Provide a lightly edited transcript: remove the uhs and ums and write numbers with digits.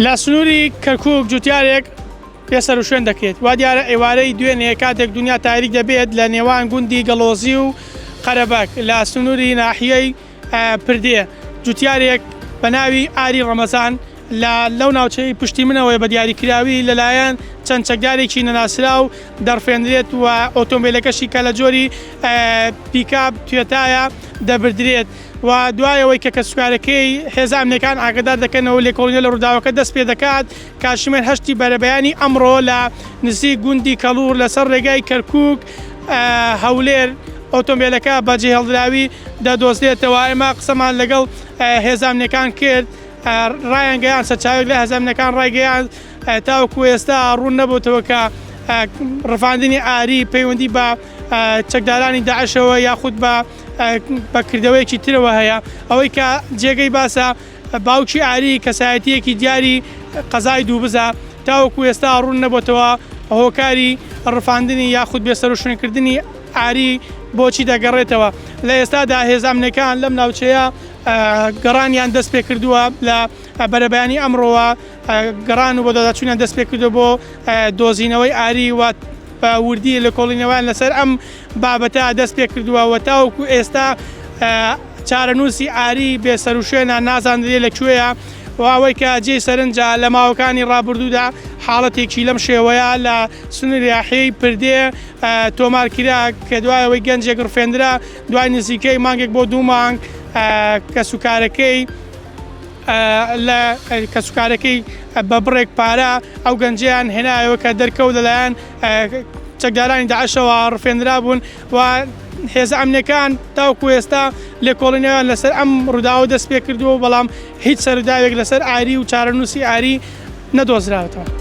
لە سنووری کەرکووک جوتیارێک پێسەر و شوێن دەکرێت وا دیارە ئێوارەی دوێنێ کاتێک دنیا تاریک دەبێت لە نێوان گوندی گەڵۆزی و قەرەبەک لە سنووری ناحیەی پردێ جوتیارێک بە ناوی ئاری ڕەمەزان لەو ناوچەی پشتی منەوەی بە دیاریکراوی لەلایەن چەند چەکدارێکی نەناسرا و دەڕفێنرێت و ئۆتۆمبیلەکەشی کە لە جۆری پیکاپ توێتایە دەبردرێت و دوایەوەی کە کەسوکارەکەی هێزانەکان ئاگادار دەکەنەوە لێکۆڵینە لە ڕووداوەکە دەست پێ دەکات کاتژمێر 8 بەرەبەیانی ئەمڕۆ لە نزیک گوندی کەڵوور لەسەر ڕێگای کەرکووک هەولێر ئۆتۆمبیلەکە بەجێ هەڵدراوی دەدۆزرێتەوە. ئێمە قسەمان لەگەڵ هێزانەکان کرد ڕایان گەیان سەرچاوێک لە هێزانەکان ڕایگەیان تاوەکو ئێستا ڕوون نەبووتەوە کە ڕفاندنی ئاری پەیوەندی بە چەکدارانی داعشەوە یاخود بەکردەوەیەکی ترەوە هەیە. ئەوەی کە جێگەی باسە باوکی ئاری کەسایەتیەکی دیاری قەزای دووبزە تاوەکو ئێستا ڕوون نەبووتەوە هۆکاری ڕفاندنی یاخود بێسەر و شوێنکردنی ئاری بۆچی دەگەڕێتەوە. لە ئێستادا هێزانەکان لەم ناوچەیە گەڕانیان دەست پێ کردووە لە بەرەبەیانی ئەمڕۆوە گەڕان و بۆ دەداچوونیان دەست پێ کردو بۆ دۆزینەوەی ئاری و بە وردی لە کۆڵینەوەیان لەسەر ئەم بابەتە دەست پێ کردووە و تاوەکو ئێستا چارەنووسی ئاری بێسەر و شوێنە نازانرێت لەکوێیە و ئەوەی کە جێی سەرنجە لە ماوەکانی ڕابردوودا حاڵەتێکی لەم شێوەیە لە سنووری ناحیەی پردێ تۆمارکرا کە دوایەوەی گەنجێک ڕفێنرا دوای نزیکەی مانگێک بۆ 2 مانگ کەسوکارەکەی بە بڕێک پارە ئەو گەنجیان هێنایەوە کە دەرکەوت لەلایەن چەکدارانی داعشەوە ڕفێنرا بوون و هێزانەکان تاوەکو ئێستا لێکۆڵینەوەیان لەسەر ئەم ڕووداوە دەست پێ کردووە بەڵام هیچ سەروداوێک لەسەر ئاری و چارەنووسی ئاری نەدۆزراوەتەوە.